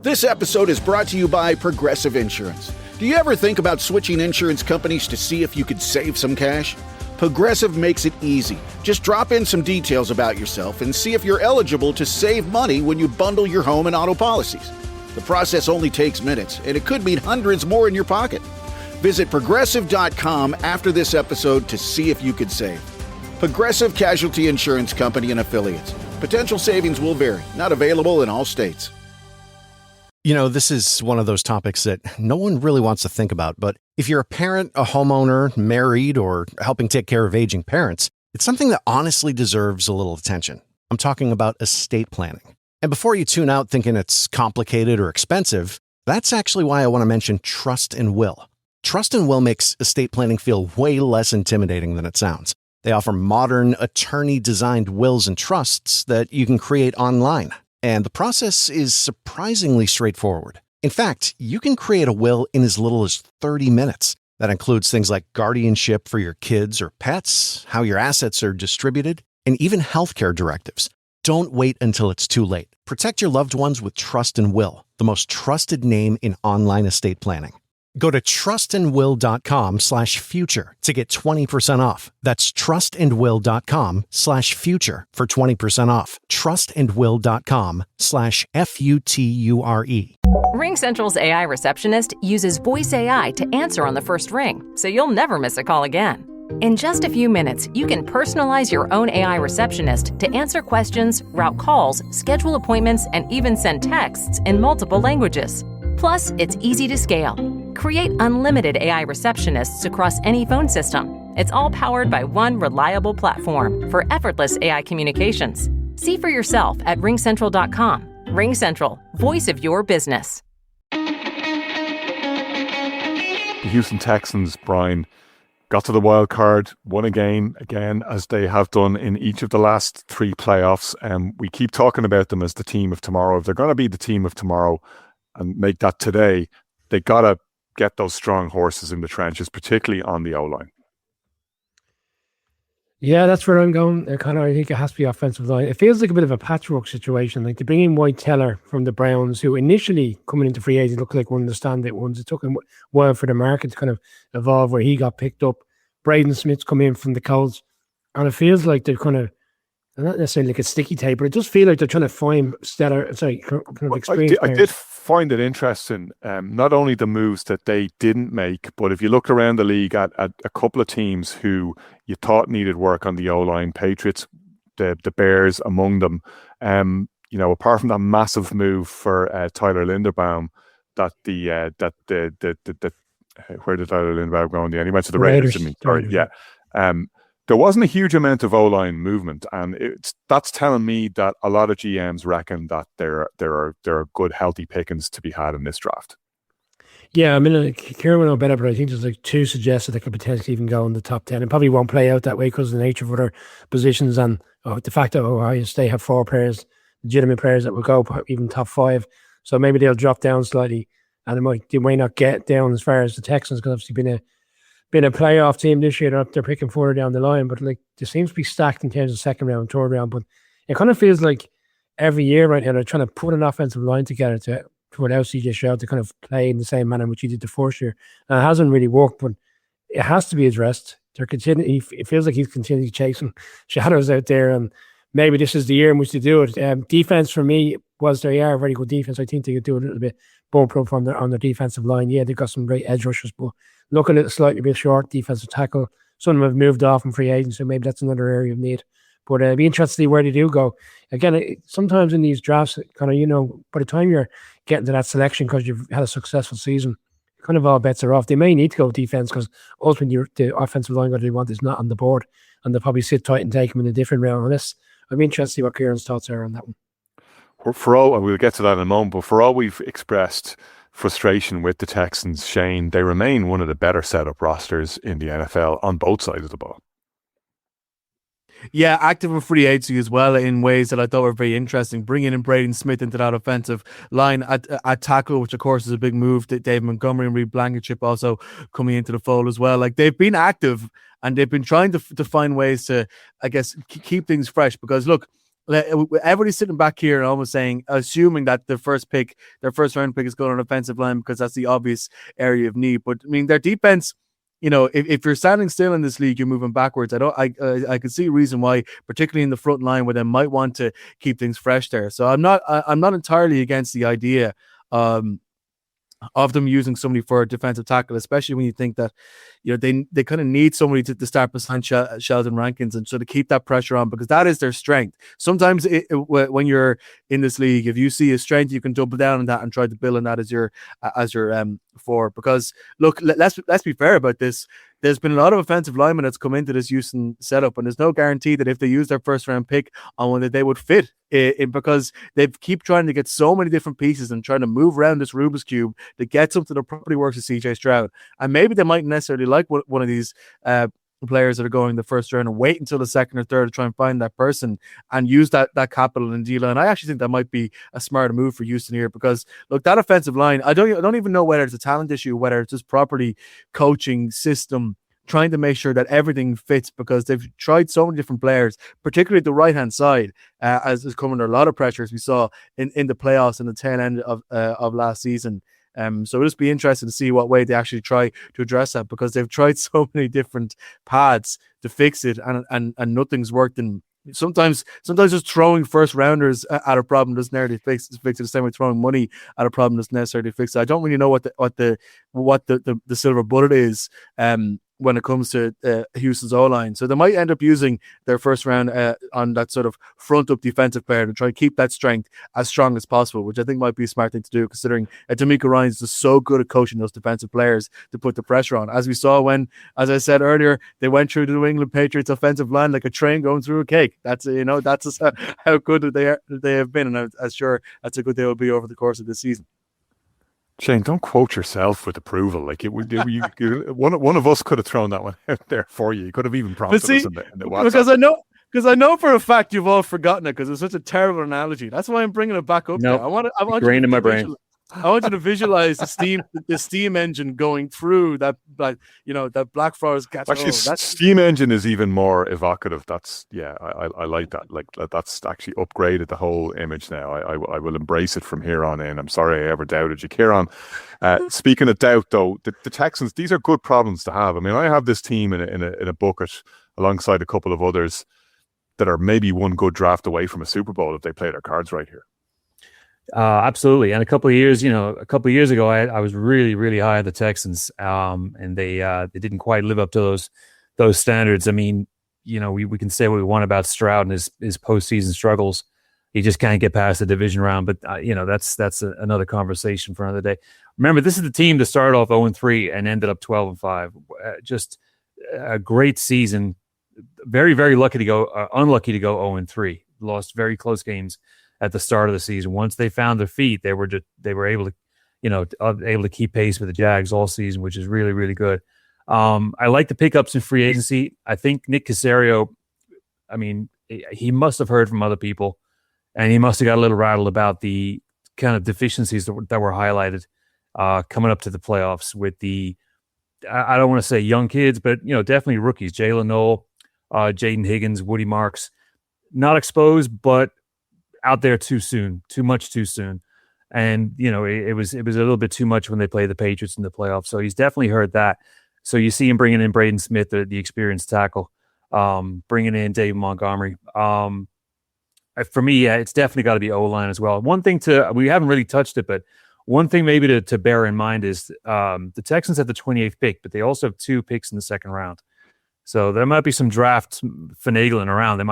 This episode is brought to you by Progressive Insurance. Do you ever think about switching insurance companies to see if you could save some cash? Progressive makes it easy. Just drop in some details about yourself and see if you're eligible to save money when you bundle your home and auto policies. The process only takes minutes, and it could mean hundreds more in your pocket. Visit Progressive.com after this episode to see if you could save. Progressive Casualty Insurance Company and Affiliates. Potential savings will vary. Not available in all states. You know, this is one of those topics that no one really wants to think about, but if you're a parent, a homeowner, married, or helping take care of aging parents, it's something that honestly deserves a little attention. I'm talking about estate planning. And before you tune out thinking it's complicated or expensive, that's actually why I want to mention Trust and Will. Trust and Will makes estate planning feel way less intimidating than it sounds. They offer modern, attorney-designed wills and trusts that you can create online. And the process is surprisingly straightforward. In fact, you can create a will in as little as 30 minutes. That includes things like guardianship for your kids or pets, how your assets are distributed, and even healthcare directives. Don't wait until it's too late. Protect your loved ones with Trust and Will, the most trusted name in online estate planning. Go to trustandwill.com/future to get 20% off. That's trustandwill.com/future for 20% off. trustandwill.com/FUTURE. RingCentral's AI receptionist uses voice AI to answer on the first ring, so you'll never miss a call again. In just a few minutes, you can personalize your own AI receptionist to answer questions, route calls, schedule appointments, and even send texts in multiple languages. Plus, it's easy to scale. Create unlimited AI receptionists across any phone system. It's all powered by one reliable platform for effortless AI communications. See for yourself at ringcentral.com. RingCentral, voice of your business. The Houston Texans, Brian, got to the wild card, won a game again, as they have done in each of the last three playoffs. And we keep talking about them as the team of tomorrow. If they're going to be the team of tomorrow and make that today, they got to get those strong horses in the trenches, particularly on the O-line. Yeah, that's where I'm going. Conor, I think it has to be offensive line. It feels like a bit of a patchwork situation. Like, to bring in White Teller from the Browns, who initially coming into free agency looked like one of the standout ones. It took him a while for the market to kind of evolve where he got picked up. Braden Smith's come in from the Colts, and it feels like they're kind of, not necessarily like a sticky tape, but it does feel like they're trying to find kind of experience. I did find it interesting, not only the moves that they didn't make, but if you look around the league at a couple of teams who you thought needed work on the O-line, Patriots, the Bears among them, apart from that massive move for Tyler Linderbaum, where did Tyler Linderbaum go in the end? He went to the Raiders, didn't he? Sorry, yeah. There wasn't a huge amount of O-line movement, and that's telling me that a lot of GMs reckon that there are good, healthy pickings to be had in this draft. Yeah, I mean, Ciaran will know better, but I think there's like two suggested that could potentially even go in the top 10. It probably won't play out that way because of the nature of other positions and the fact that Ohio State have 4 players, legitimate players that will go even top 5. So maybe they'll drop down slightly, and they might not get down as far as the Texans, because obviously been a playoff team this year. They're picking further down the line, but like, there seems to be stacked in terms of second round, third round. But it kind of feels like every year right now they're trying to put an offensive line together to allow CJ Stroud to kind of play in the same manner which he did the first year. And it hasn't really worked, but it has to be addressed. It feels like he's continually chasing shadows out there, and maybe this is the year in which they do it. Defense for me was they are a very good defense. I think they could do a little bit bump up on their defensive line. Yeah, they've got some great edge rushers, but look a little slightly bit short defensive tackle. Some of them have moved off in free agency, so maybe that's another area of need. But it'd be interesting to see where they do go. Again, sometimes in these drafts, kind of, by the time you're getting to that selection because you've had a successful season, kind of all bets are off. They may need to go defense because ultimately the offensive line that they want is not on the board, and they'll probably sit tight and take them in a different round. Unless I'd be interested to see what Ciaran's thoughts are on that one. For all, and we'll get to that in a moment, but for all we've expressed frustration with the Texans, Shane, they remain one of the better set-up rosters in the NFL on both sides of the ball. Yeah, active in free agency as well in ways that I thought were very interesting. Bringing in Braden Smith into that offensive line at tackle, which of course is a big move. Dave Montgomery and Reed Blankenship also coming into the fold as well. Like, they've been active and they've been trying to find ways to, I guess, keep things fresh. Because look, everybody's sitting back here and almost assuming that their first round pick is going on offensive line because that's the obvious area of need. But I mean, their defense, if you're standing still in this league, you're moving backwards. I can see a reason why, particularly in the front line, where they might want to keep things fresh there. So I'm not entirely against the idea of them using somebody for a defensive tackle, especially when you think that they kind of need somebody to start behind Sheldon Rankins, and so to keep that pressure on, because that is their strength. Sometimes when you're in this league, if you see a strength, you can double down on that and try to build on that as your for. Because look, let's be fair about this. There's been a lot of offensive linemen that's come into this Houston setup, and there's no guarantee that if they use their first round pick on one that they would fit in, because they keep trying to get so many different pieces and trying to move around this Rubik's Cube to get something that properly works with CJ Stroud. And maybe they might necessarily like one of these players that are going the first round and wait until the second or third to try and find that person and use that capital in D-line. I actually think that might be a smarter move for Houston here, because look, that offensive line, I don't even know whether it's a talent issue, whether it's just properly coaching system, trying to make sure that everything fits, because they've tried so many different players, particularly the right-hand side, as is coming under a lot of pressure, as we saw in the playoffs and the tail end of last season. So it'll just be interesting to see what way they actually try to address that, because they've tried so many different paths to fix it, and nothing's worked. And sometimes just throwing first rounders at a problem doesn't necessarily fix it the same way throwing money at a problem doesn't necessarily fix it. I don't really know what the silver bullet is when it comes to Houston's O-line. So they might end up using their first round on that sort of front-up defensive player to try and keep that strength as strong as possible, which I think might be a smart thing to do, considering D'Amico Ryans is so good at coaching those defensive players to put the pressure on. As we saw when, as I said earlier, they went through the New England Patriots offensive line like a train going through a cake. That's just how good they have been, and I'm sure that's how good they will be over the course of this season. Shane, don't quote yourself with approval. Like one of us could have thrown that one out there for you. You could have even prompted us in the WhatsApp. Because I know for a fact you've all forgotten it, because it's such a terrible analogy. That's why I'm bringing it back up. No, I want grain in my brain. I want you to visualize the steam engine going through that Black Forest Gatineau. Actually, steam engine is even more evocative. That's I like that. Like that's actually upgraded the whole image now. I will embrace it from here on in. I'm sorry I ever doubted you, Ciaran. Speaking of doubt, though, the Texans, these are good problems to have. I mean, I have this team in a bucket alongside a couple of others that are maybe one good draft away from a Super Bowl if they play their cards right here. Absolutely. And a couple of years ago, I was really, really high on the Texans, and they didn't quite live up to those standards. I mean, we can say what we want about Stroud and his postseason struggles. He just can't get past the division round, but that's another conversation for another day. Remember, this is the team that started off 0-3 and ended up 12-5. Just a great season. Very, very unlucky to go 0-3. Lost very close games at the start of the season. Once they found their feet, they were able to keep pace with the Jags all season, which is really, really good. I like the pickups in free agency. I think Nick Caserio, I mean, he must have heard from other people, and he must have got a little rattled about the kind of deficiencies that were highlighted coming up to the playoffs with the, I don't want to say young kids, but definitely rookies. Jalen Noel, Jaden Higgins, Woody Marks, not exposed, but out there too soon, too much too soon. And, it was a little bit too much when they played the Patriots in the playoffs. So he's definitely heard that. So you see him bringing in Braden Smith, the experienced tackle, bringing in David Montgomery. For me, it's definitely got to be O-line as well. One thing we haven't really touched it, but one thing maybe to bear in mind is the Texans have the 28th pick, but they also have 2 picks in the second round. So there might be some draft finagling around. They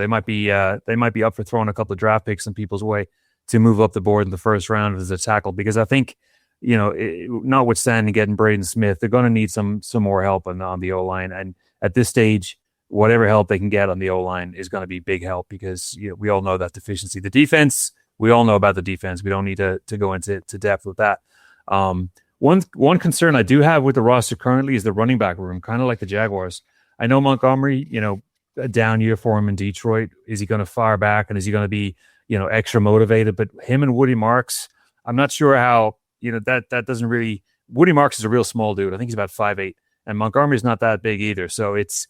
might be up for throwing a couple of draft picks in people's way to move up the board in the first round as a tackle. Because I think, notwithstanding getting Braden Smith, they're going to need some more help on the O-line. And at this stage, whatever help they can get on the O-line is going to be big help, because we all know that deficiency. The defense, we all know about the defense. We don't need to go into depth with that. One concern I do have with the roster currently is the running back room, kind of like the Jaguars. I know Montgomery, a down year for him in Detroit. Is he going to fire back, and is he going to be, extra motivated? But him and Woody Marks, I'm not sure how, that doesn't really. Woody Marks is a real small dude. I think he's about 5'8", and Montgomery is not that big either. So it's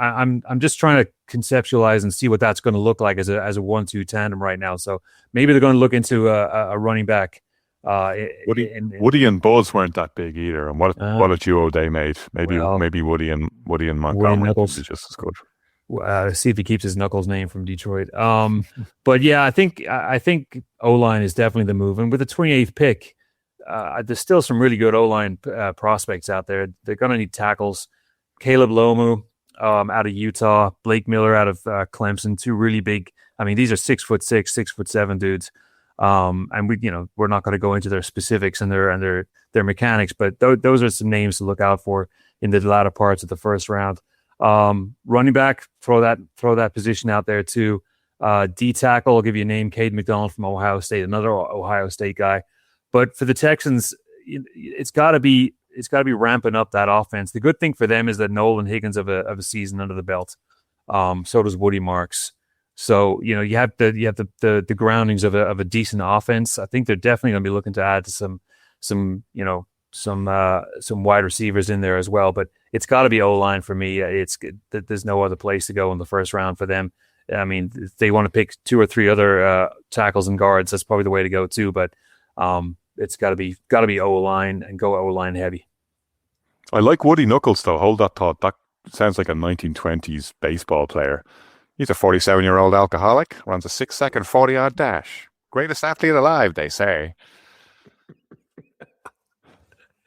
I'm just trying to conceptualize and see what that's going to look like as a 1-2 tandem right now. So maybe they're going to look into a running back. Woody and Buzz weren't that big either, and what a duo they made. Maybe Woody and Montgomery would be just as good. See if he keeps his Knuckles name from Detroit. But yeah, I think O-line is definitely the move. And with the 28th pick, there's still some really good O-line prospects out there. They're going to need tackles. Caleb Lomu out of Utah, Blake Miller out of Clemson, two really big. I mean, these are 6'6", 6'7" dudes. And we're not going to go into their specifics and their mechanics, but those are some names to look out for in the latter parts of the first round. Running back, throw that position out there too. D tackle, I'll give you a name, Cade McDonald from Ohio State, another Ohio State guy. But for the Texans, it's got to be ramping up that offense. The good thing for them is that Nolan Higgins of a season under the belt. So does Woody Marks. So you have the groundings of a decent offense. I think they're definitely going to be looking to add to some wide receivers in there as well. But it's got to be O-line for me. There's no other place to go in the first round for them. I mean, if they want to pick 2 or 3 other tackles and guards, that's probably the way to go too. But it's got to be O-line and go O-line heavy. I like Woody Knuckles though. Hold that thought. That sounds like a 1920s baseball player. He's a 47-year-old alcoholic, runs a 6-second 40-yard dash. Greatest athlete alive, they say.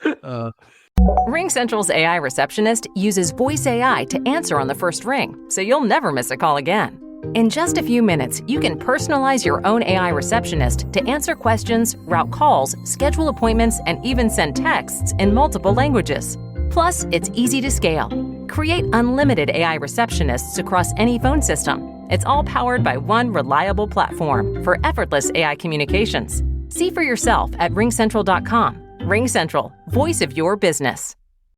RingCentral's AI receptionist uses voice AI to answer on the first ring, so you'll never miss a call again. In just a few minutes, you can personalize your own AI receptionist to answer questions, route calls, schedule appointments, and even send texts in multiple languages. Plus, it's easy to scale. Create unlimited AI receptionists across any phone system. It's all powered by one reliable platform for effortless AI communications. See for yourself at ringcentral.com. RingCentral, voice of your business.